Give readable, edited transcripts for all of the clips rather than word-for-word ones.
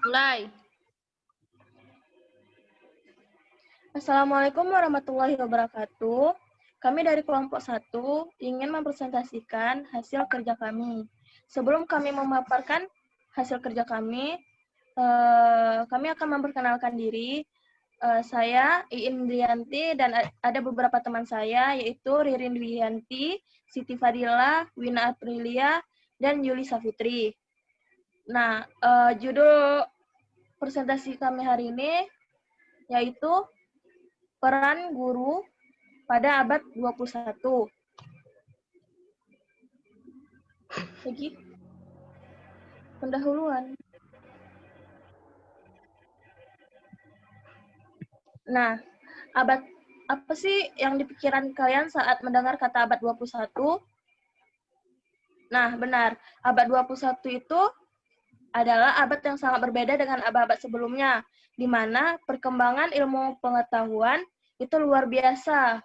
Mulai. Assalamualaikum warahmatullahi wabarakatuh. Kami dari kelompok 1 ingin mempresentasikan hasil kerja kami. Sebelum kami memaparkan hasil kerja kami akan memperkenalkan diri. Saya Iin Drianti dan ada beberapa teman saya yaitu Ririn Drianti, Siti Fadila, Wina Aprilia, dan Yuli Safitri. Nah, judul presentasi kami hari ini yaitu peran guru pada abad 21. Lagi pendahuluan. Nah, apa sih yang di pikiran kalian saat mendengar kata abad 21? Nah, benar. Abad 21 itu adalah abad yang sangat berbeda dengan abad-abad sebelumnya, di mana perkembangan ilmu pengetahuan itu luar biasa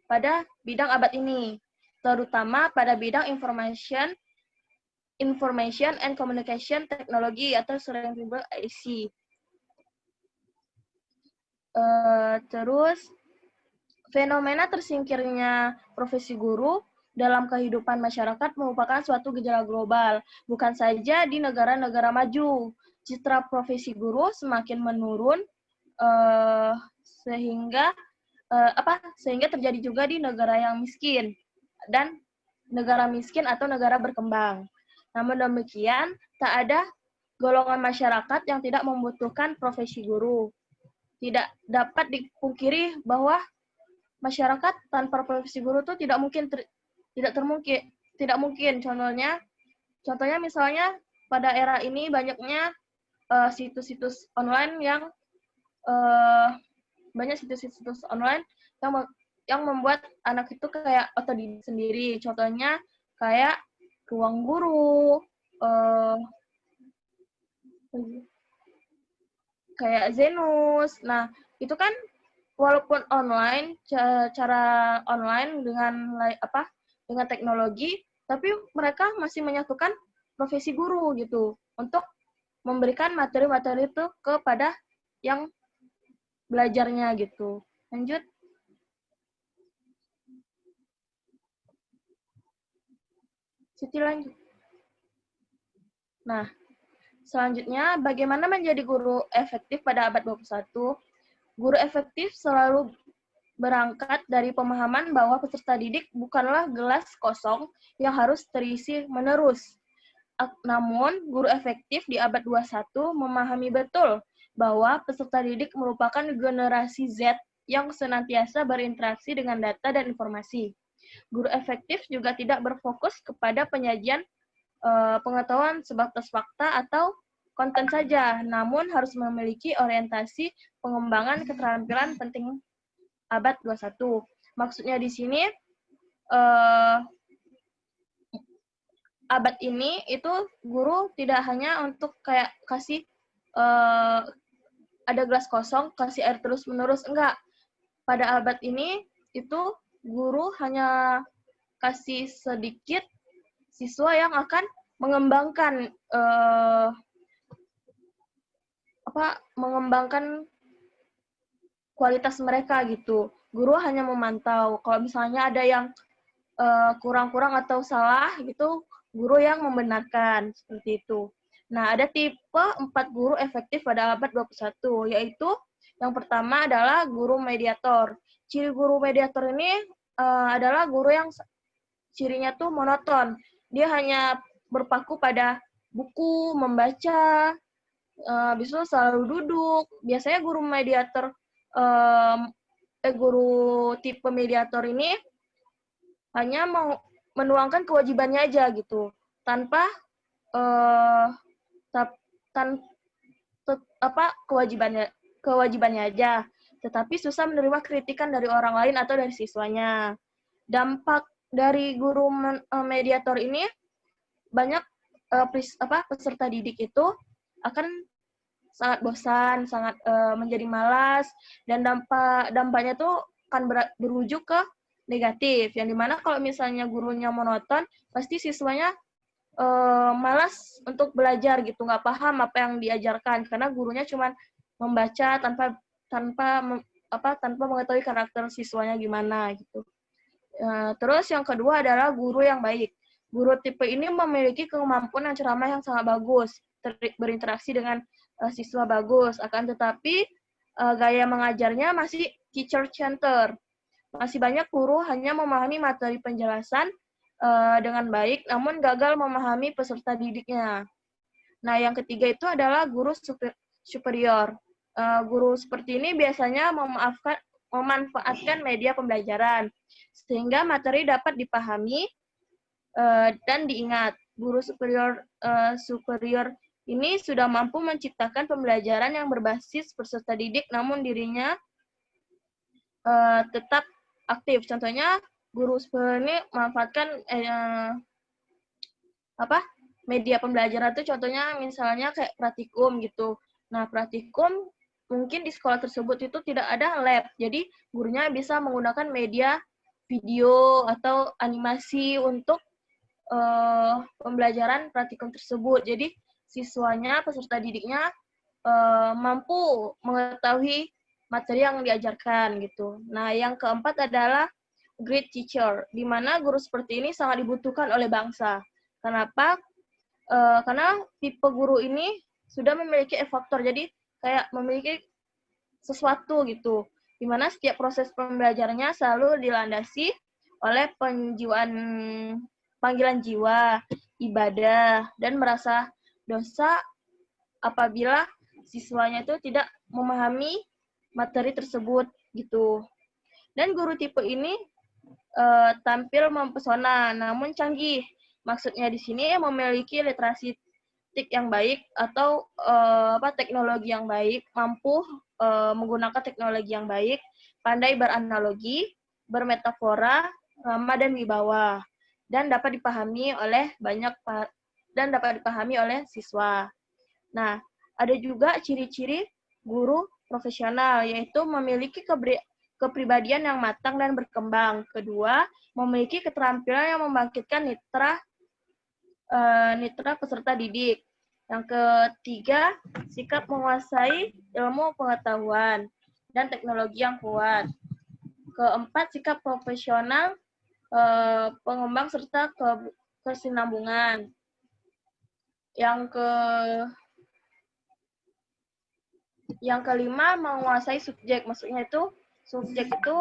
pada bidang abad ini, terutama pada bidang information and communication technology atau sering disebut IC. Terus, fenomena tersingkirnya profesi guru dalam kehidupan masyarakat merupakan suatu gejala global, bukan saja di negara-negara maju. Citra profesi guru semakin menurun sehingga terjadi juga di negara yang miskin dan negara miskin atau negara berkembang. Namun demikian, tak ada golongan masyarakat yang tidak membutuhkan profesi guru. Tidak dapat dipungkiri bahwa masyarakat tanpa profesi guru itu tidak mungkin. Contohnya misalnya pada era ini banyaknya situs-situs online yang membuat anak itu kayak otodidak sendiri. Contohnya kayak ruang guru, kayak Zenus. Nah, itu kan walaupun online, cara online dengan teknologi, tapi mereka masih menyatukan profesi guru gitu untuk memberikan materi-materi itu kepada yang belajarnya gitu. Lanjut. Siti lanjut. Nah, selanjutnya bagaimana menjadi guru efektif pada abad 21? Guru efektif selalu berangkat dari pemahaman bahwa peserta didik bukanlah gelas kosong yang harus terisi menerus. Namun, guru efektif di abad 21 memahami betul bahwa peserta didik merupakan generasi Z yang senantiasa berinteraksi dengan data dan informasi. Guru efektif juga tidak berfokus kepada penyajian pengetahuan sebatas fakta atau konten saja, namun harus memiliki orientasi pengembangan keterampilan penting abad 21. Maksudnya di sini, abad ini itu guru tidak hanya untuk kayak kasih ada gelas kosong, kasih air terus-menerus, enggak. Pada abad ini itu guru hanya kasih sedikit siswa yang akan mengembangkan kualitas mereka gitu. Guru hanya memantau. Kalau misalnya ada yang kurang-kurang atau salah gitu, guru yang membenarkan seperti itu. Nah, ada tipe 4 guru efektif pada abad 21, yaitu yang pertama adalah guru mediator. Ciri guru mediator ini adalah guru yang cirinya tuh monoton. Dia hanya berpaku pada buku, membaca, habis itu selalu duduk. Biasanya guru tipe mediator ini hanya mau menuangkan kewajibannya aja gitu, tanpa kewajibannya aja, tetapi susah menerima kritikan dari orang lain atau dari siswanya. Dampak dari guru mediator ini banyak peserta didik itu akan sangat bosan, sangat menjadi malas, dan dampaknya tuh akan berujung ke negatif, yang dimana kalau misalnya gurunya monoton, pasti siswanya malas untuk belajar gitu, nggak paham apa yang diajarkan karena gurunya cuma membaca tanpa mengetahui karakter siswanya gimana gitu. Terus yang kedua adalah guru yang baik. Guru tipe ini memiliki kemampuan dan ceramah yang sangat bagus, berinteraksi dengan siswa bagus, akan tetapi gaya mengajarnya masih teacher center. Masih banyak guru hanya memahami materi penjelasan dengan baik, namun gagal memahami peserta didiknya. Nah, yang ketiga itu adalah guru superior. Guru seperti ini biasanya memanfaatkan media pembelajaran, sehingga materi dapat dipahami dan diingat. Guru superior ini sudah mampu menciptakan pembelajaran yang berbasis peserta didik, namun dirinya tetap aktif. Contohnya, guru superior ini memanfaatkan media pembelajaran itu contohnya misalnya kayak praktikum gitu. Nah, praktikum mungkin di sekolah tersebut itu tidak ada lab, jadi gurunya bisa menggunakan media video atau animasi untuk pembelajaran praktikum tersebut. Jadi siswanya, peserta didiknya mampu mengetahui materi yang diajarkan gitu. Nah, yang keempat adalah great teacher, di mana guru seperti ini sangat dibutuhkan oleh bangsa. Kenapa? Karena tipe guru ini sudah memiliki efektor, jadi kayak memiliki sesuatu gitu, di mana setiap proses pembelajarannya selalu dilandasi oleh panggilan jiwa, ibadah, dan merasa dosa apabila siswanya itu tidak memahami materi tersebut gitu. Dan guru tipe ini tampil mempesona namun canggih. Maksudnya di sini memiliki literasi yang baik atau teknologi yang baik, mampu menggunakan teknologi yang baik, pandai beranalogi, bermetafora, ramah dan wibawa, dan dapat dipahami oleh siswa. Nah, ada juga ciri-ciri guru profesional, yaitu memiliki kepribadian yang matang dan berkembang. Kedua, memiliki keterampilan yang membangkitkan nitra peserta didik. Yang ketiga, sikap menguasai ilmu pengetahuan dan teknologi yang kuat. Keempat, sikap profesional, pengembang serta kesinambungan. Yang kelima, menguasai subjek. Maksudnya itu subjek itu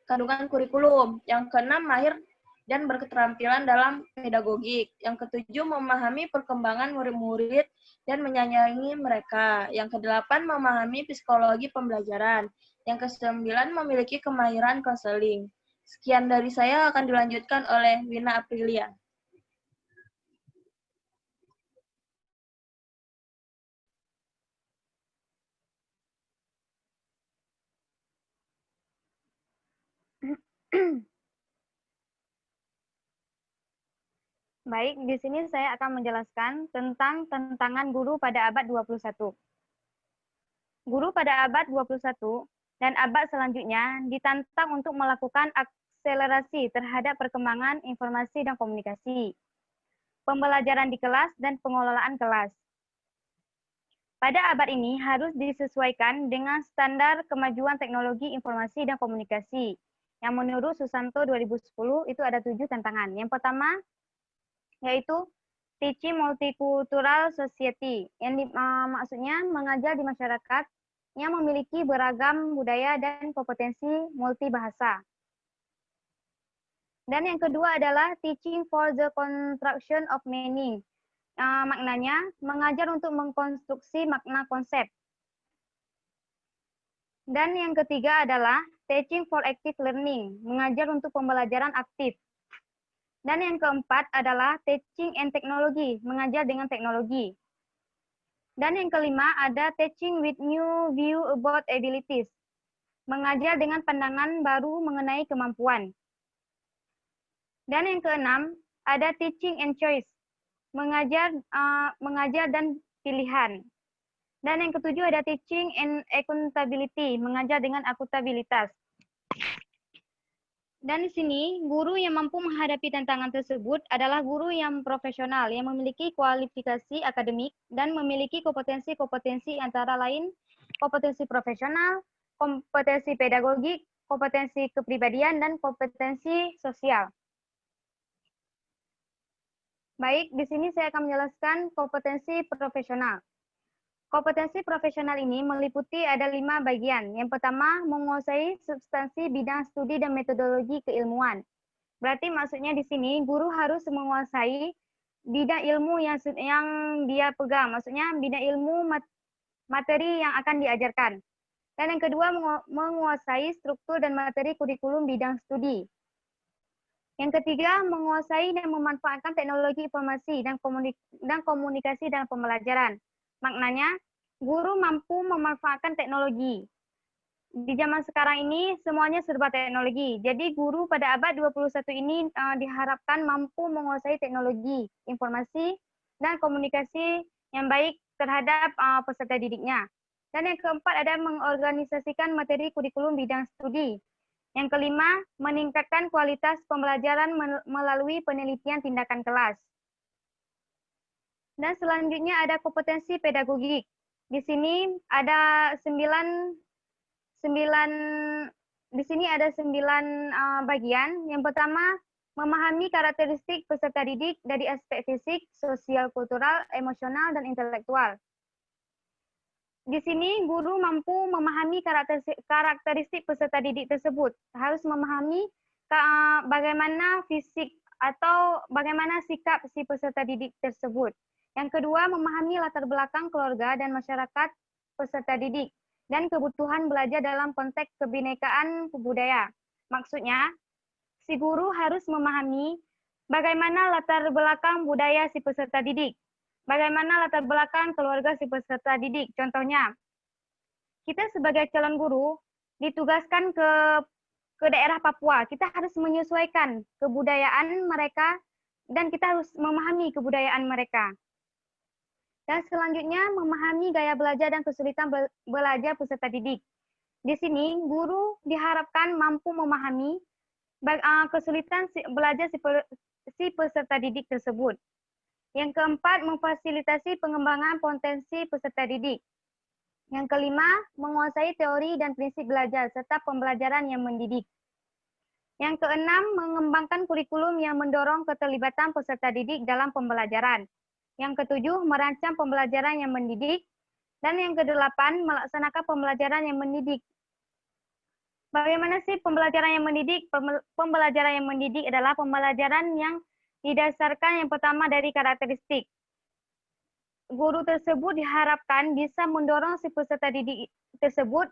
kandungan kurikulum. Yang keenam, mahir dan berketerampilan dalam pedagogik. Yang ketujuh, memahami perkembangan murid-murid dan menyayangi mereka. Yang kedelapan, memahami psikologi pembelajaran. Yang kesembilan, memiliki kemahiran konseling. Sekian dari saya, akan dilanjutkan oleh Wina Aprilia. Baik, di sini saya akan menjelaskan tentang tantangan guru pada abad 21. Guru pada abad 21 dan abad selanjutnya ditantang untuk melakukan akselerasi terhadap perkembangan informasi dan komunikasi, pembelajaran di kelas, dan pengelolaan kelas. Pada abad ini harus disesuaikan dengan standar kemajuan teknologi informasi dan komunikasi, yang menurut Susanto 2010 itu ada 7 tantangan. Yang pertama, yaitu teaching multicultural society, yang maksudnya mengajar di masyarakat yang memiliki beragam budaya dan kompetensi multibahasa. Dan yang kedua adalah teaching for the construction of meaning, maknanya mengajar untuk mengkonstruksi makna konsep. Dan yang ketiga adalah teaching for active learning, mengajar untuk pembelajaran aktif. Dan yang keempat adalah teaching and technology, mengajar dengan teknologi. Dan yang kelima ada teaching with new view about abilities, mengajar dengan pandangan baru mengenai kemampuan. Dan yang keenam ada teaching and choice, mengajar dan pilihan. Dan yang ketujuh ada teaching and accountability, mengajar dengan akuntabilitas. Dan di sini, guru yang mampu menghadapi tantangan tersebut adalah guru yang profesional, yang memiliki kualifikasi akademik dan memiliki kompetensi-kompetensi antara lain kompetensi profesional, kompetensi pedagogik, kompetensi kepribadian, dan kompetensi sosial. Baik, di sini saya akan menjelaskan kompetensi profesional. Kompetensi profesional ini meliputi ada 5 bagian. Yang pertama, menguasai substansi bidang studi dan metodologi keilmuan. Berarti maksudnya di sini guru harus menguasai bidang ilmu yang dia pegang. Maksudnya bidang ilmu materi yang akan diajarkan. Dan yang kedua, menguasai struktur dan materi kurikulum bidang studi. Yang ketiga, menguasai dan memanfaatkan teknologi informasi dan komunikasi dalam pembelajaran. Maknanya, guru mampu memanfaatkan teknologi. Di zaman sekarang ini, semuanya serba teknologi. Jadi, guru pada abad 21 ini diharapkan mampu menguasai teknologi, informasi, dan komunikasi yang baik terhadap peserta didiknya. Dan yang keempat ada mengorganisasikan materi kurikulum bidang studi. Yang kelima, meningkatkan kualitas pembelajaran melalui penelitian tindakan kelas. Dan selanjutnya ada kompetensi pedagogik. Di sini ada 9 bagian. Yang pertama, memahami karakteristik peserta didik dari aspek fisik, sosial, kultural, emosional, dan intelektual. Di sini guru mampu memahami karakteristik peserta didik tersebut. Harus memahami bagaimana fisik atau bagaimana sikap si peserta didik tersebut. Yang kedua, memahami latar belakang keluarga dan masyarakat peserta didik dan kebutuhan belajar dalam konteks kebinekaan budaya. Maksudnya, si guru harus memahami bagaimana latar belakang budaya si peserta didik, bagaimana latar belakang keluarga si peserta didik. Contohnya, kita sebagai calon guru ditugaskan ke daerah Papua. Kita harus menyesuaikan kebudayaan mereka dan kita harus memahami kebudayaan mereka. Dan selanjutnya, memahami gaya belajar dan kesulitan belajar peserta didik. Di sini, guru diharapkan mampu memahami kesulitan belajar si peserta didik tersebut. Yang keempat, memfasilitasi pengembangan potensi peserta didik. Yang kelima, menguasai teori dan prinsip belajar serta pembelajaran yang mendidik. Yang keenam, mengembangkan kurikulum yang mendorong keterlibatan peserta didik dalam pembelajaran. Yang ketujuh, merancang pembelajaran yang mendidik. Dan yang kedelapan, melaksanakan pembelajaran yang mendidik. Bagaimana sih pembelajaran yang mendidik? Pembelajaran yang mendidik adalah pembelajaran yang didasarkan yang pertama dari karakteristik. Guru tersebut diharapkan bisa mendorong si peserta didik tersebut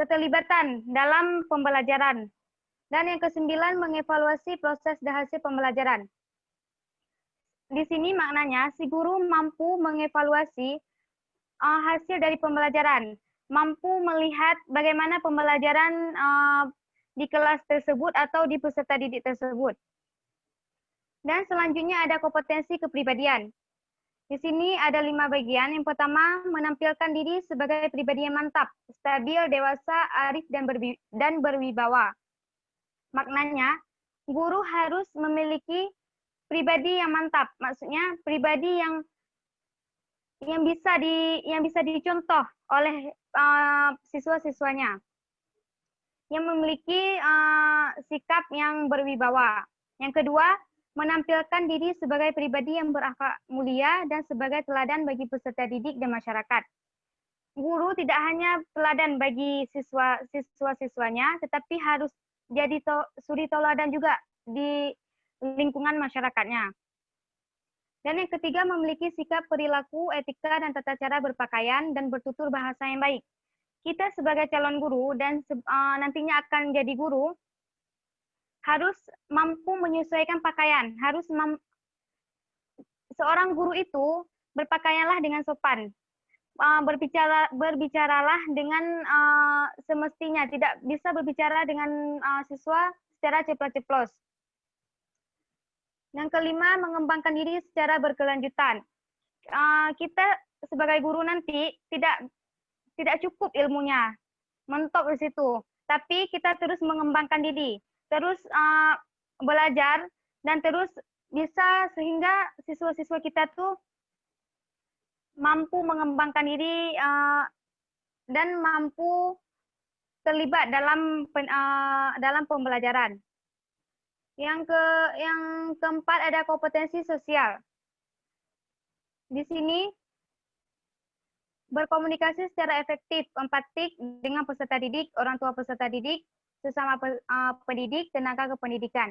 keterlibatan dalam pembelajaran. Dan yang kesembilan, mengevaluasi proses dan hasil pembelajaran. Di sini maknanya si guru mampu mengevaluasi hasil dari pembelajaran, mampu melihat bagaimana pembelajaran di kelas tersebut atau di peserta didik tersebut. Dan selanjutnya ada kompetensi kepribadian. Di sini ada 5 bagian. Yang pertama, menampilkan diri sebagai pribadi yang mantap, stabil, dewasa, arif, dan berwibawa. Maknanya, guru harus memiliki pribadi yang mantap, maksudnya pribadi yang bisa dicontoh oleh siswa-siswanya, yang memiliki sikap yang berwibawa. Yang kedua, menampilkan diri sebagai pribadi yang berakhlak mulia dan sebagai teladan bagi peserta didik dan masyarakat. Guru tidak hanya teladan bagi siswa-siswanya, tetapi harus jadi suri teladan juga di lingkungan masyarakatnya. Dan yang ketiga, memiliki sikap perilaku, etika, dan tata cara berpakaian dan bertutur bahasa yang baik. Kita sebagai calon guru dan nantinya akan jadi guru, harus mampu menyesuaikan pakaian. Seorang guru itu berpakaianlah dengan sopan. Berbicaralah dengan semestinya, tidak bisa berbicara dengan siswa secara ceplos-ceplos. Yang kelima, mengembangkan diri secara berkelanjutan. Kita sebagai guru nanti tidak cukup ilmunya, mentok di situ. tapi kita terus mengembangkan diri, terus belajar, dan terus bisa sehingga siswa-siswa kita tuh mampu mengembangkan diri dan mampu terlibat dalam pembelajaran. Yang keempat ada kompetensi sosial. Di sini berkomunikasi secara efektif, empatik dengan peserta didik, orang tua peserta didik, sesama pendidik, tenaga kependidikan.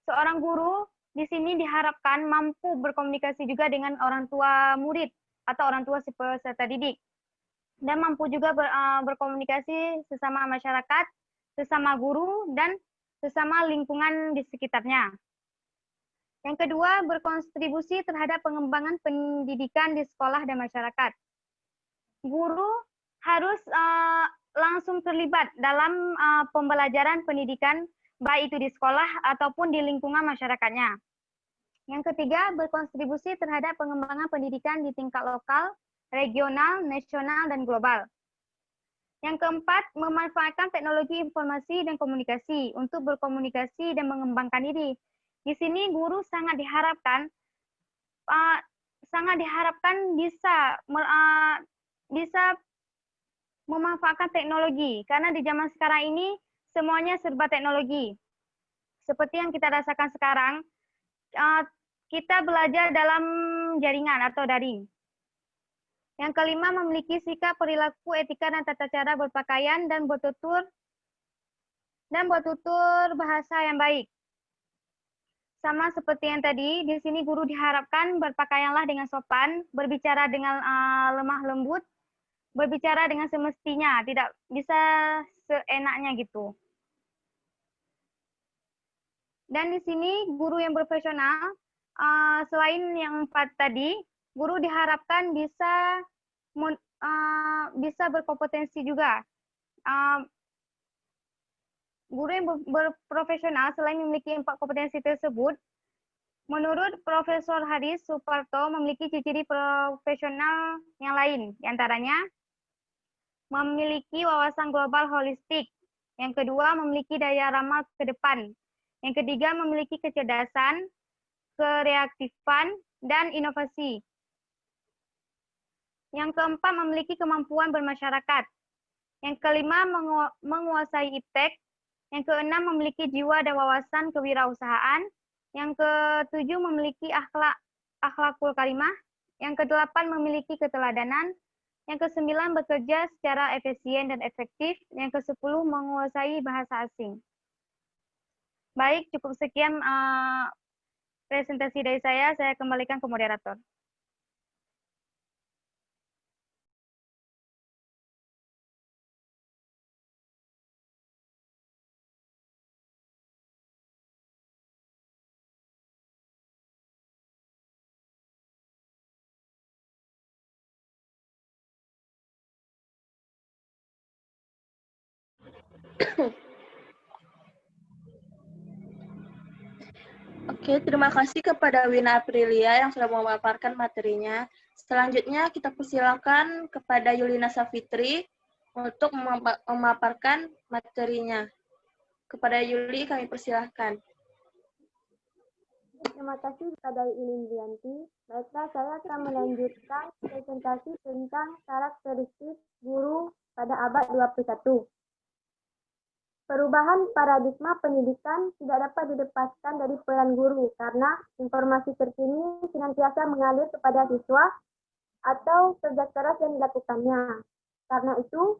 Seorang guru di sini diharapkan mampu berkomunikasi juga dengan orang tua murid atau orang tua si peserta didik, dan mampu juga berkomunikasi sesama masyarakat, sesama guru, dan sesama lingkungan di sekitarnya. Yang kedua, berkontribusi terhadap pengembangan pendidikan di sekolah dan masyarakat. Guru harus langsung terlibat dalam pembelajaran pendidikan, baik itu di sekolah ataupun di lingkungan masyarakatnya. Yang ketiga, berkontribusi terhadap pengembangan pendidikan di tingkat lokal, regional, nasional, dan global. Yang keempat, memanfaatkan teknologi informasi dan komunikasi untuk berkomunikasi dan mengembangkan diri. Di sini guru sangat diharapkan bisa memanfaatkan teknologi, karena di zaman sekarang ini semuanya serba teknologi. Seperti yang kita rasakan sekarang, kita belajar dalam jaringan atau daring. Yang kelima, memiliki sikap, perilaku, etika, dan tata cara berpakaian dan bertutur bahasa yang baik. Sama seperti yang tadi, di sini guru diharapkan berpakaianlah dengan sopan, berbicara dengan lemah lembut, berbicara dengan semestinya, tidak bisa seenaknya gitu. Dan di sini guru yang profesional, selain yang 4 tadi, guru diharapkan bisa berkompetensi juga. Guru yang berprofesional selain memiliki 4 kompetensi tersebut, menurut Profesor Haris Suparto memiliki ciri-ciri profesional yang lain, diantaranya memiliki wawasan global holistik, yang kedua memiliki daya ramal ke depan, yang ketiga memiliki kecerdasan, kereaktifan, dan inovasi, yang keempat memiliki kemampuan bermasyarakat, yang kelima menguasai iptek, yang keenam memiliki jiwa dan wawasan kewirausahaan, yang ketujuh memiliki akhlakul karimah, yang kedelapan memiliki keteladanan, yang kesembilan bekerja secara efisien dan efektif, yang kesepuluh menguasai bahasa asing. Baik, cukup sekian presentasi dari saya kembalikan ke moderator. Oke, terima kasih kepada Wina Aprilia yang sudah memaparkan materinya. Selanjutnya kita persilakan kepada Yulina Safitri untuk memaparkan materinya. Kepada Yuli kami persilahkan. Terima kasih kepada Ilin Dianti. Baiklah, saya akan melanjutkan presentasi tentang karakteristik guru pada abad 21. Perubahan paradigma pendidikan tidak dapat dilepaskan dari peran guru karena informasi terkini senantiasa mengalir kepada siswa atau kerja keras yang dilakukannya. Karena itu,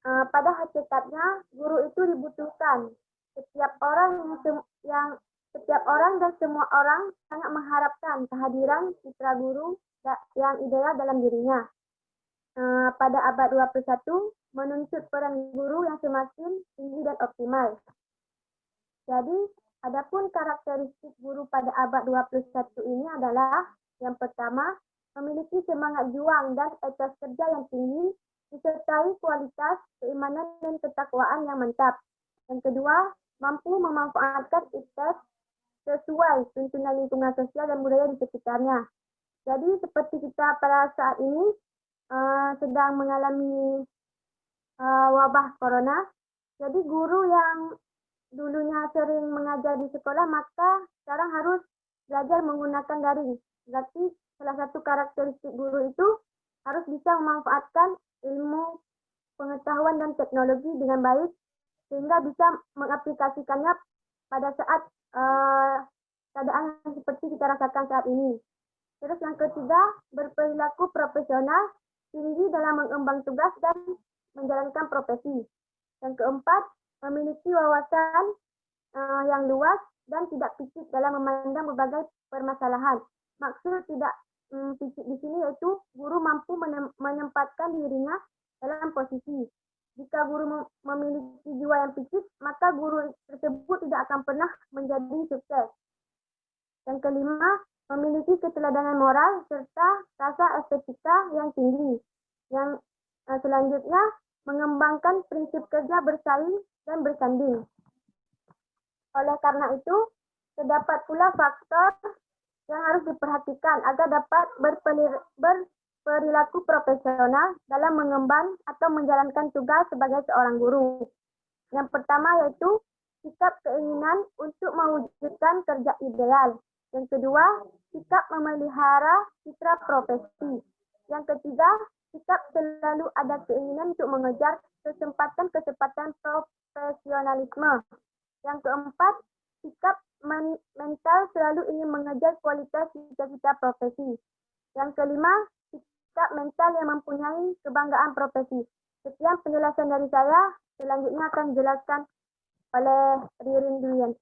pada hakikatnya guru itu dibutuhkan. Setiap orang dan semua orang sangat mengharapkan kehadiran citra guru yang ideal dalam dirinya. Pada abad 21, menuntut peran guru yang semakin tinggi dan optimal. Jadi, adapun karakteristik guru pada abad 21 ini adalah yang pertama, memiliki semangat juang dan etos kerja yang tinggi, disertai kualitas, keimanan, dan ketakwaan yang mantap. Yang kedua, mampu memanfaatkan iptek sesuai tuntunan lingkungan sosial dan budaya di sekitarnya. Jadi, seperti kita pada saat ini sedang mengalami wabah corona, Jadi guru yang dulunya sering mengajar di sekolah, maka sekarang harus belajar menggunakan daring. Berarti salah satu karakteristik guru itu harus bisa memanfaatkan ilmu, pengetahuan, dan teknologi dengan baik, sehingga bisa mengaplikasikannya pada saat keadaan seperti kita rasakan saat ini. Terus yang ketiga, berperilaku profesional, tinggi dalam mengemban tugas dan menjalankan profesi. Yang keempat, memiliki wawasan yang luas dan tidak picik dalam memandang berbagai permasalahan. Maksud tidak picik di sini yaitu guru mampu menempatkan dirinya dalam posisi. Jika guru memiliki jiwa yang picik, maka guru tersebut tidak akan pernah menjadi sukses. Yang kelima, memiliki keteladanan moral serta rasa estetika yang tinggi. Yang selanjutnya, mengembangkan prinsip kerja bersaing dan bersanding. Oleh karena itu, terdapat pula faktor yang harus diperhatikan agar dapat berperilaku profesional dalam mengemban atau menjalankan tugas sebagai seorang guru. Yang pertama yaitu sikap keinginan untuk mewujudkan kerja ideal. Yang kedua, sikap memelihara citra profesi. Yang ketiga, sikap selalu ada keinginan untuk mengejar kesempatan-kesempatan profesionalisme. Yang keempat, sikap mental selalu ingin mengejar kualitas cita-cita profesi. Yang kelima, sikap mental yang mempunyai kebanggaan profesi. Sekian penjelasan dari saya. Selanjutnya akan dijelaskan oleh Ririn Dwi.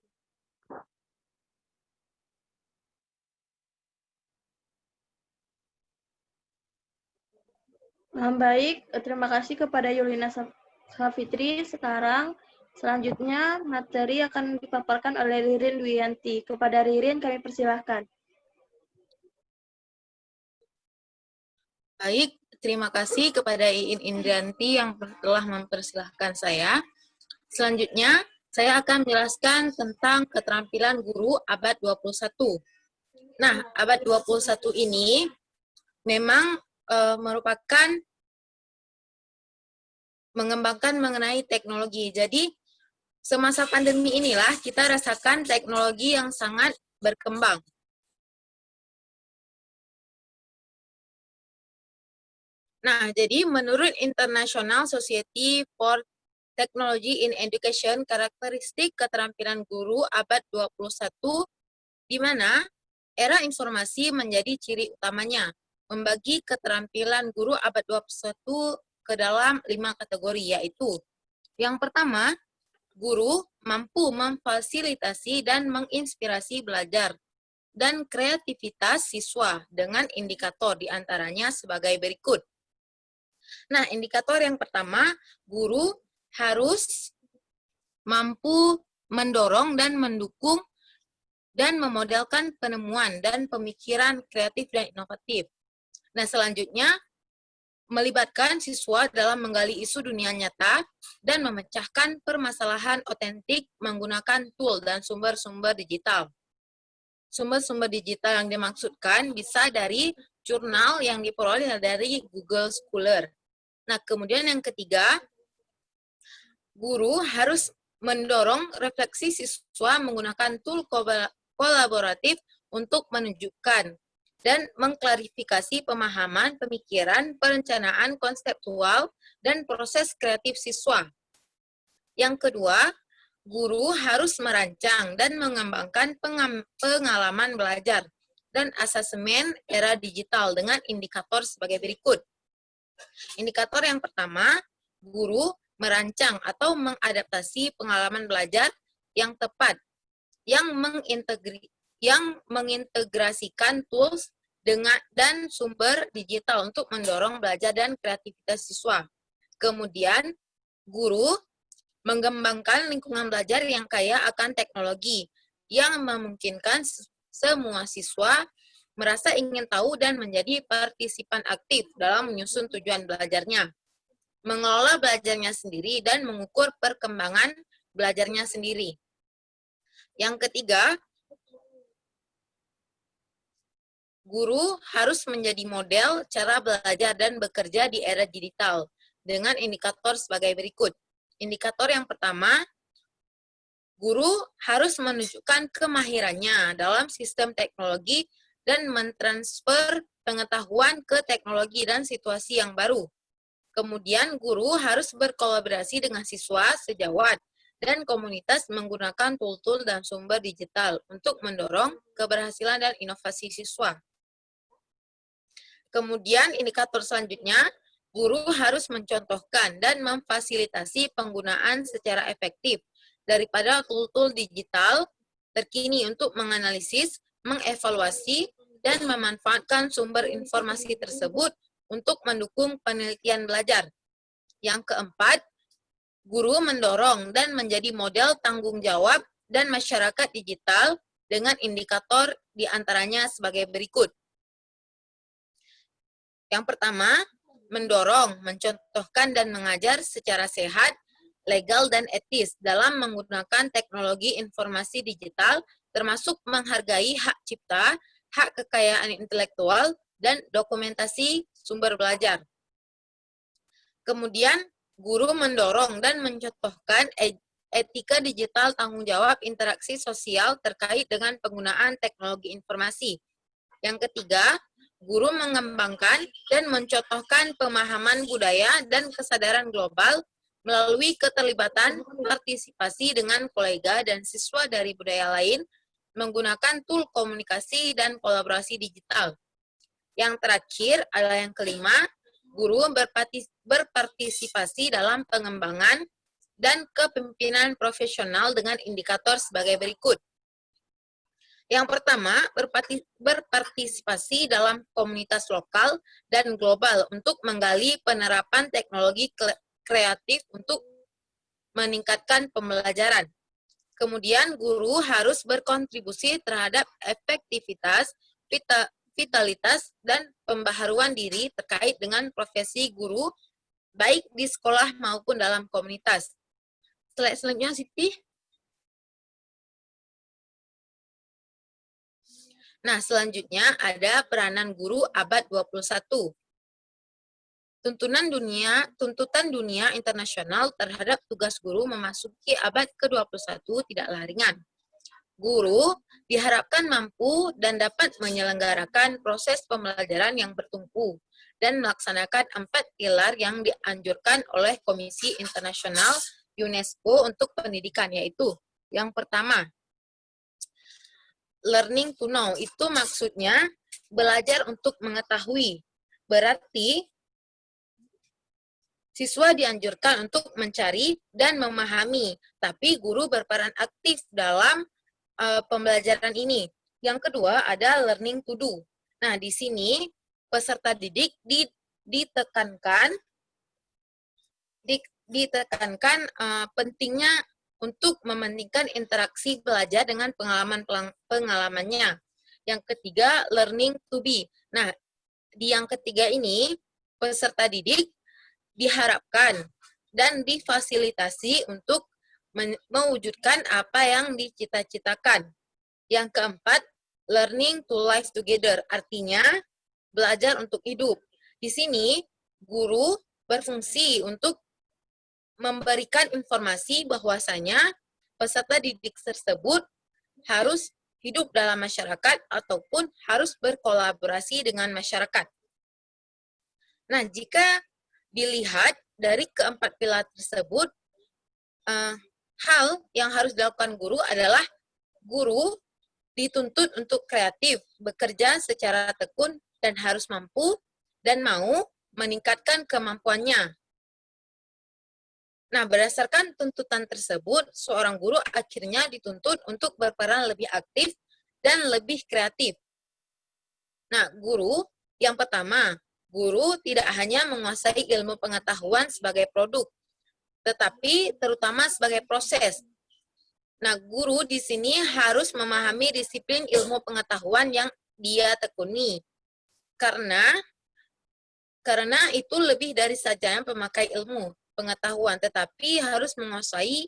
Baik, terima kasih kepada Yulina Safitri. Selanjutnya materi akan dipaparkan oleh Ririn Dwiyanti. Kepada Ririn kami persilahkan. Baik, terima kasih kepada Iin Indrianti yang telah mempersilahkan saya. Selanjutnya, saya akan menjelaskan tentang keterampilan guru abad 21. Nah, abad 21 ini memang merupakan mengembangkan mengenai teknologi. Jadi, semasa pandemi inilah kita rasakan teknologi yang sangat berkembang. Nah, jadi menurut International Society for Technology in Education, karakteristik keterampilan guru abad 21, di mana era informasi menjadi ciri utamanya, membagi keterampilan guru abad 21 ke dalam 5 kategori, yaitu yang pertama, guru mampu memfasilitasi dan menginspirasi belajar dan kreativitas siswa dengan indikator diantaranya sebagai berikut. Nah, indikator yang pertama, guru harus mampu mendorong dan mendukung dan memodelkan penemuan dan pemikiran kreatif dan inovatif. Nah, selanjutnya, melibatkan siswa dalam menggali isu dunia nyata dan memecahkan permasalahan otentik menggunakan tool dan sumber-sumber digital. Sumber-sumber digital yang dimaksudkan bisa dari jurnal yang diperoleh dari Google Scholar. Nah, kemudian yang ketiga, guru harus mendorong refleksi siswa menggunakan tool kolaboratif untuk menunjukkan dan mengklarifikasi pemahaman, pemikiran, perencanaan konseptual, dan proses kreatif siswa. Yang kedua, guru harus merancang dan mengembangkan pengalaman belajar dan asesmen era digital dengan indikator sebagai berikut. Indikator yang pertama, guru merancang atau mengadaptasi pengalaman belajar yang tepat, yang mengintegrasikan tools dan sumber digital untuk mendorong belajar dan kreativitas siswa. Kemudian, guru mengembangkan lingkungan belajar yang kaya akan teknologi, yang memungkinkan semua siswa merasa ingin tahu dan menjadi partisipan aktif dalam menyusun tujuan belajarnya, mengelola belajarnya sendiri, dan mengukur perkembangan belajarnya sendiri. Yang ketiga, guru harus menjadi model cara belajar dan bekerja di era digital dengan indikator sebagai berikut. Indikator yang pertama, guru harus menunjukkan kemahirannya dalam sistem teknologi dan mentransfer pengetahuan ke teknologi dan situasi yang baru. Kemudian, guru harus berkolaborasi dengan siswa, sejawat, dan komunitas menggunakan tool-tool dan sumber digital untuk mendorong keberhasilan dan inovasi siswa. Kemudian, indikator selanjutnya, guru harus mencontohkan dan memfasilitasi penggunaan secara efektif daripada tool-tool digital terkini untuk menganalisis, mengevaluasi, dan memanfaatkan sumber informasi tersebut untuk mendukung penelitian belajar. Yang keempat, guru mendorong dan menjadi model tanggung jawab dan masyarakat digital dengan indikator diantaranya sebagai berikut. Yang pertama, mendorong, mencontohkan, dan mengajar secara sehat, legal, dan etis dalam menggunakan teknologi informasi digital, termasuk menghargai hak cipta, hak kekayaan intelektual, dan dokumentasi sumber belajar. Kemudian, guru mendorong dan mencontohkan etika digital tanggung jawab interaksi sosial terkait dengan penggunaan teknologi informasi. Yang ketiga, guru mengembangkan dan mencontohkan pemahaman budaya dan kesadaran global melalui keterlibatan partisipasi dengan kolega dan siswa dari budaya lain menggunakan tool komunikasi dan kolaborasi digital. Yang terakhir adalah yang kelima, guru berpartisipasi dalam pengembangan dan kepemimpinan profesional dengan indikator sebagai berikut. Yang pertama, berpartisipasi dalam komunitas lokal dan global untuk menggali penerapan teknologi kreatif untuk meningkatkan pembelajaran. Kemudian, guru harus berkontribusi terhadap efektivitas, vitalitas, dan pembaharuan diri terkait dengan profesi guru, baik di sekolah maupun dalam komunitas. Slide selanjutnya, Siti. Nah, selanjutnya ada peranan guru abad 21. Tuntutan dunia internasional terhadap tugas guru memasuki abad ke-21 tidaklah ringan. Guru diharapkan mampu dan dapat menyelenggarakan proses pembelajaran yang bertumpu dan melaksanakan 4 pilar yang dianjurkan oleh Komisi Internasional UNESCO untuk pendidikan, yaitu yang pertama, learning to know. Itu maksudnya belajar untuk mengetahui. Berarti siswa dianjurkan untuk mencari dan memahami, tapi guru berperan aktif dalam pembelajaran ini. Yang kedua ada learning to do. Nah, di sini peserta didik ditekankan pentingnya untuk mementingkan interaksi belajar dengan pengalamannya. Yang ketiga, learning to be. Nah, di yang ketiga ini, peserta didik diharapkan dan difasilitasi untuk mewujudkan apa yang dicita-citakan. Yang keempat, learning to live together. Artinya, belajar untuk hidup. Di sini, guru berfungsi untuk memberikan informasi bahwasanya peserta didik tersebut harus hidup dalam masyarakat ataupun harus berkolaborasi dengan masyarakat. Nah, jika dilihat dari keempat pilar tersebut, hal yang harus dilakukan guru adalah guru dituntut untuk kreatif, bekerja secara tekun, dan harus mampu dan mau meningkatkan kemampuannya. Nah, berdasarkan tuntutan tersebut, seorang guru akhirnya dituntut untuk berperan lebih aktif dan lebih kreatif. Nah, guru yang pertama, guru tidak hanya menguasai ilmu pengetahuan sebagai produk, tetapi terutama sebagai proses. Nah, guru di sini harus memahami disiplin ilmu pengetahuan yang dia tekuni. Karena itu lebih dari saja pemakai ilmu pengetahuan, tetapi harus menguasai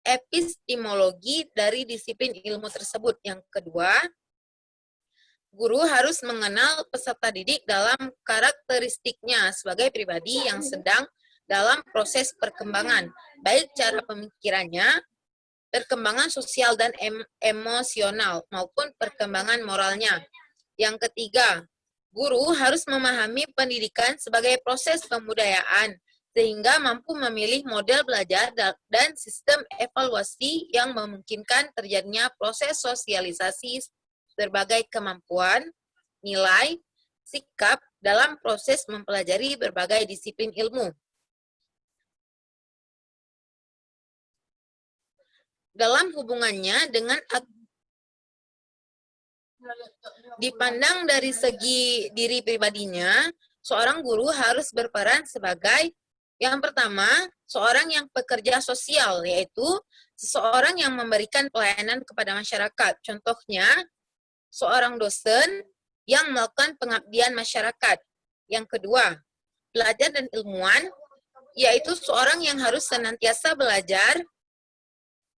epistemologi dari disiplin ilmu tersebut. Yang kedua, guru harus mengenal peserta didik dalam karakteristiknya sebagai pribadi yang sedang dalam proses perkembangan, baik cara pemikirannya, perkembangan sosial dan emosional, maupun perkembangan moralnya. Yang ketiga, guru harus memahami pendidikan sebagai proses pembudayaan, sehingga mampu memilih model belajar dan sistem evaluasi yang memungkinkan terjadinya proses sosialisasi berbagai kemampuan, nilai, sikap dalam proses mempelajari berbagai disiplin ilmu. Dalam hubungannya dengan dipandang dari segi diri pribadinya, seorang guru harus berperan sebagai yang pertama, seorang yang pekerja sosial, yaitu seseorang yang memberikan pelayanan kepada masyarakat. Contohnya, seorang dosen yang melakukan pengabdian masyarakat. Yang kedua, pelajar dan ilmuwan, yaitu seorang yang harus senantiasa belajar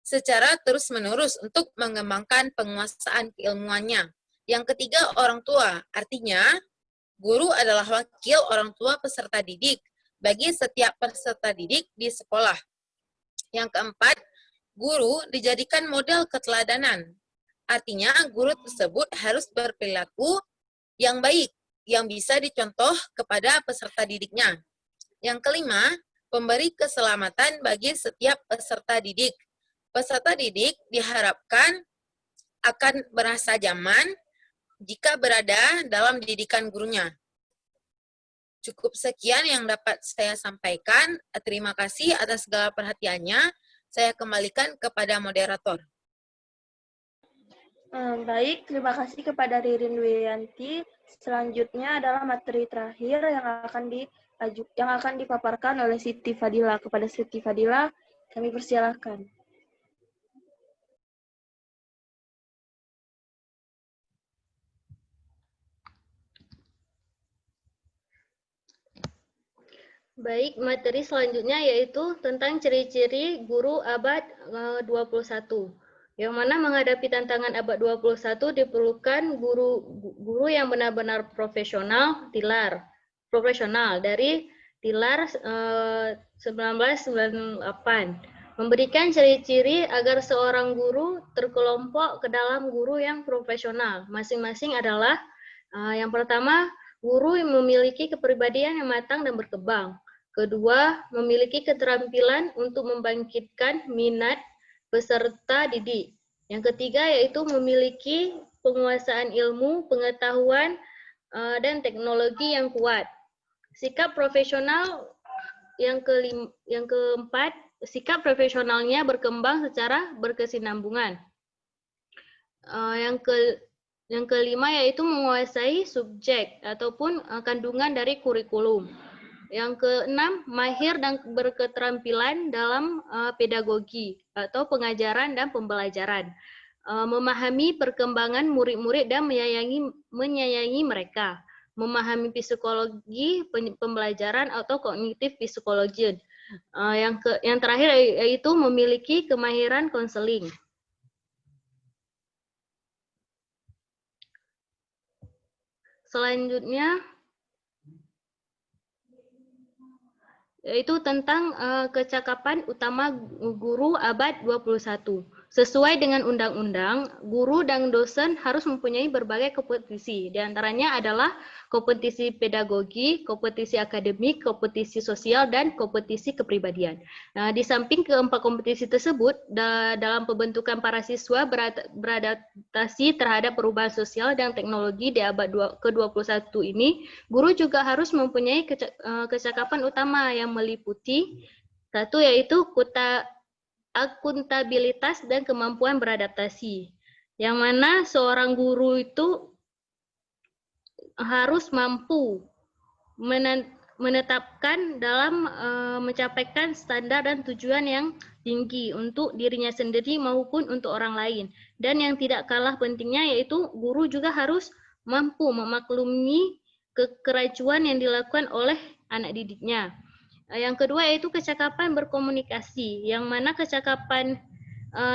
secara terus-menerus untuk mengembangkan penguasaan keilmuannya. Yang ketiga, orang tua. Artinya, guru adalah wakil orang tua peserta didik bagi setiap peserta didik di sekolah. Yang keempat, guru dijadikan model keteladanan. Artinya, guru tersebut harus berperilaku yang baik, yang bisa dicontoh kepada peserta didiknya. Yang kelima, pemberi keselamatan bagi setiap peserta didik. Peserta didik diharapkan akan merasa nyaman jika berada dalam didikan gurunya. Cukup sekian yang dapat saya sampaikan. Terima kasih atas segala perhatiannya. Saya kembalikan kepada moderator. Baik, terima kasih kepada Ririn Wiyanti. Selanjutnya adalah materi terakhir yang akan dipaparkan oleh Siti Fadila. Kepada Siti Fadila, kami persilahkan. Baik, materi selanjutnya yaitu tentang ciri-ciri guru abad 21. Yang mana menghadapi tantangan abad 21 diperlukan guru yang benar-benar profesional dari Tilar 1998. Memberikan ciri-ciri agar seorang guru terkelompok ke dalam guru yang profesional. Masing-masing adalah yang pertama, guru yang memiliki kepribadian yang matang dan berkembang. Kedua, memiliki keterampilan untuk membangkitkan minat peserta didik. Yang ketiga yaitu memiliki penguasaan ilmu, pengetahuan, dan teknologi yang kuat. Sikap profesional yang keempat, sikap profesionalnya berkembang secara berkesinambungan. Yang kelima yaitu menguasai subjek ataupun kandungan dari kurikulum. Yang keenam, mahir dan berketerampilan dalam pedagogi atau pengajaran dan pembelajaran. Memahami perkembangan murid-murid dan menyayangi mereka. Memahami psikologi pembelajaran atau kognitif psikologi. Yang terakhir yaitu memiliki kemahiran konseling. Selanjutnya yaitu tentang kecakapan utama guru abad 21. Sesuai dengan undang-undang, guru dan dosen harus mempunyai berbagai kompetisi. Di antaranya adalah kompetisi pedagogi, kompetisi akademik, kompetisi sosial, dan kompetisi kepribadian. Nah, di samping keempat kompetisi tersebut, dalam pembentukan para siswa beradaptasi terhadap perubahan sosial dan teknologi di abad ke-21 ini, guru juga harus mempunyai kecakapan utama yang meliputi satu yaitu akuntabilitas dan kemampuan beradaptasi. Yang mana seorang guru itu harus mampu menetapkan dalam mencapaikan standar dan tujuan yang tinggi untuk dirinya sendiri maupun untuk orang lain. Dan yang tidak kalah pentingnya yaitu guru juga harus mampu memaklumi kekeracuan yang dilakukan oleh anak didiknya. Yang kedua yaitu kecakapan berkomunikasi, yang mana kecakapan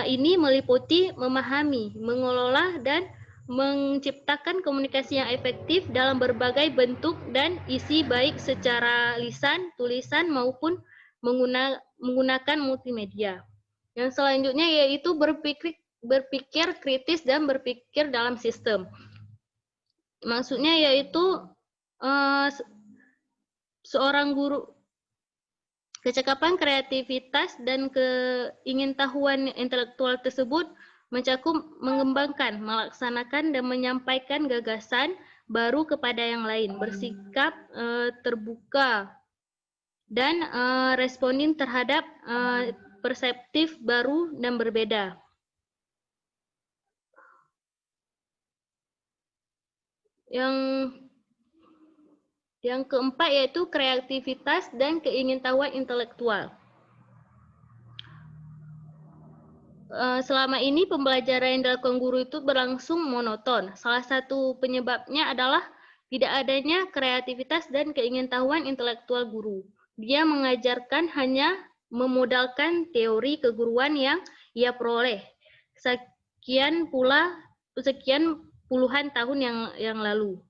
ini meliputi memahami, mengelola, dan menciptakan komunikasi yang efektif dalam berbagai bentuk dan isi baik secara lisan, tulisan maupun menggunakan multimedia. Yang selanjutnya yaitu berpikir kritis dan berpikir dalam sistem. Maksudnya yaitu seorang guru, kecakapan, kreativitas, dan keingintahuan intelektual tersebut mencakup mengembangkan, melaksanakan, dan menyampaikan gagasan baru kepada yang lain, bersikap terbuka, dan responin terhadap perseptif baru dan berbeda. Yang keempat yaitu kreativitas dan keingintahuan intelektual. Selama ini pembelajaran yang dilakukan guru itu berlangsung monoton. Salah satu penyebabnya adalah tidak adanya kreativitas dan keingintahuan intelektual guru. Dia mengajarkan hanya memodalkan teori keguruan yang ia peroleh sekian puluhan tahun yang lalu.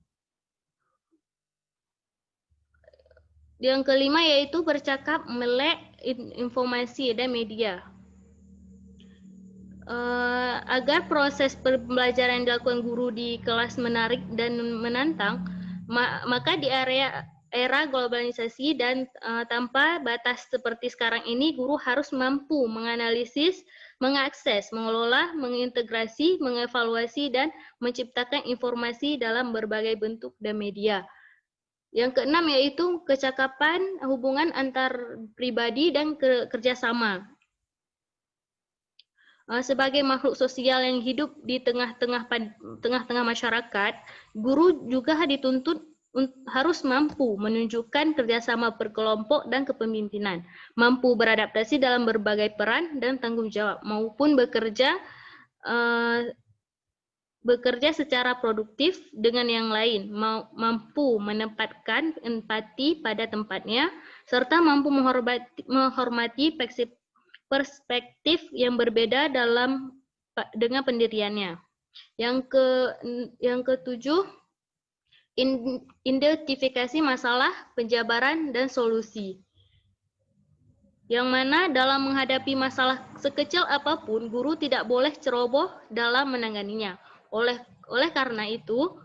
Yang kelima yaitu bercakap melek informasi dan media. Agar proses pembelajaran yang dilakukan guru di kelas menarik dan menantang, maka di era globalisasi dan tanpa batas seperti sekarang ini, guru harus mampu menganalisis, mengakses, mengelola, mengintegrasi, mengevaluasi, dan menciptakan informasi dalam berbagai bentuk dan media. Yang keenam yaitu kecakapan hubungan antar pribadi dan kerjasama. Sebagai makhluk sosial yang hidup di tengah-tengah masyarakat, guru juga dituntut harus mampu menunjukkan kerjasama berkelompok dan kepemimpinan, mampu beradaptasi dalam berbagai peran dan tanggung jawab, maupun bekerja secara produktif dengan yang lain, mampu menempatkan empati pada tempatnya, serta mampu menghormati perspektif yang berbeda dengan pendiriannya. Yang ketujuh, identifikasi masalah, penjabaran, dan solusi. Yang mana dalam menghadapi masalah sekecil apapun, guru tidak boleh ceroboh dalam menanganinya. Oleh karena itu,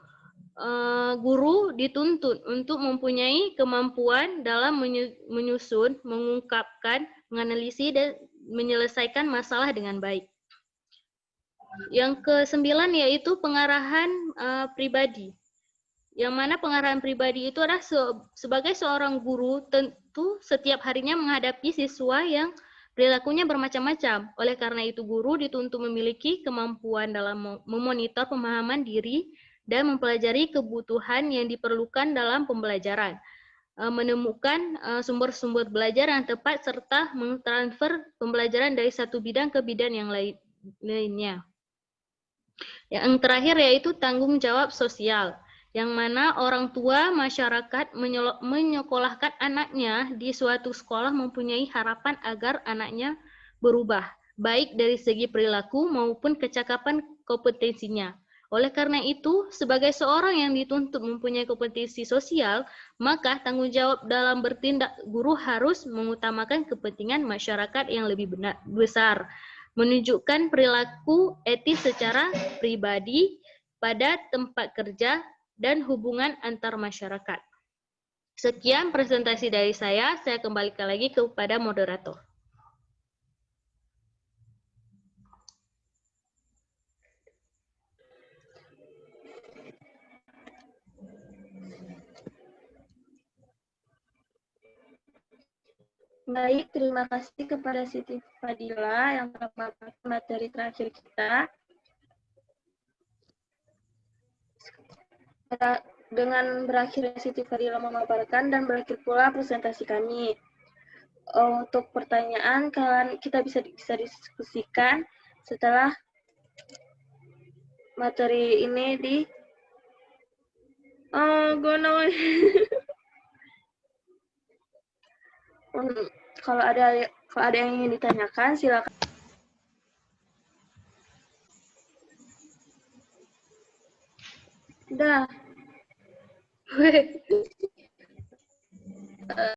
guru dituntut untuk mempunyai kemampuan dalam menyusun, mengungkapkan, menganalisis, dan menyelesaikan masalah dengan baik. Yang ke-9 yaitu pengarahan pribadi. Yang mana pengarahan pribadi itu adalah sebagai seorang guru tentu setiap harinya menghadapi siswa yang perilakunya bermacam-macam. Oleh karena itu guru dituntut memiliki kemampuan dalam memonitor pemahaman diri dan mempelajari kebutuhan yang diperlukan dalam pembelajaran, menemukan sumber-sumber belajar yang tepat, serta mentransfer pembelajaran dari satu bidang ke bidang yang lainnya. Yang terakhir yaitu tanggung jawab sosial, yang mana orang tua masyarakat menyekolahkan anaknya di suatu sekolah mempunyai harapan agar anaknya berubah, baik dari segi perilaku maupun kecakapan kompetensinya. Oleh karena itu, sebagai seorang yang dituntut mempunyai kompetensi sosial, maka tanggung jawab dalam bertindak guru harus mengutamakan kepentingan masyarakat yang lebih besar, menunjukkan perilaku etis secara pribadi pada tempat kerja dan hubungan antar masyarakat. Sekian presentasi dari saya kembalikan lagi kepada moderator. Baik, terima kasih kepada Siti Fadila yang telah memaparkan materi terakhir kita. Dengan berakhir Siti Fadila memaparkan dan berakhir pula presentasi kami. Untuk pertanyaan kita bisa diskusikan setelah materi ini kalau ada yang ingin ditanyakan, silakan. Udah.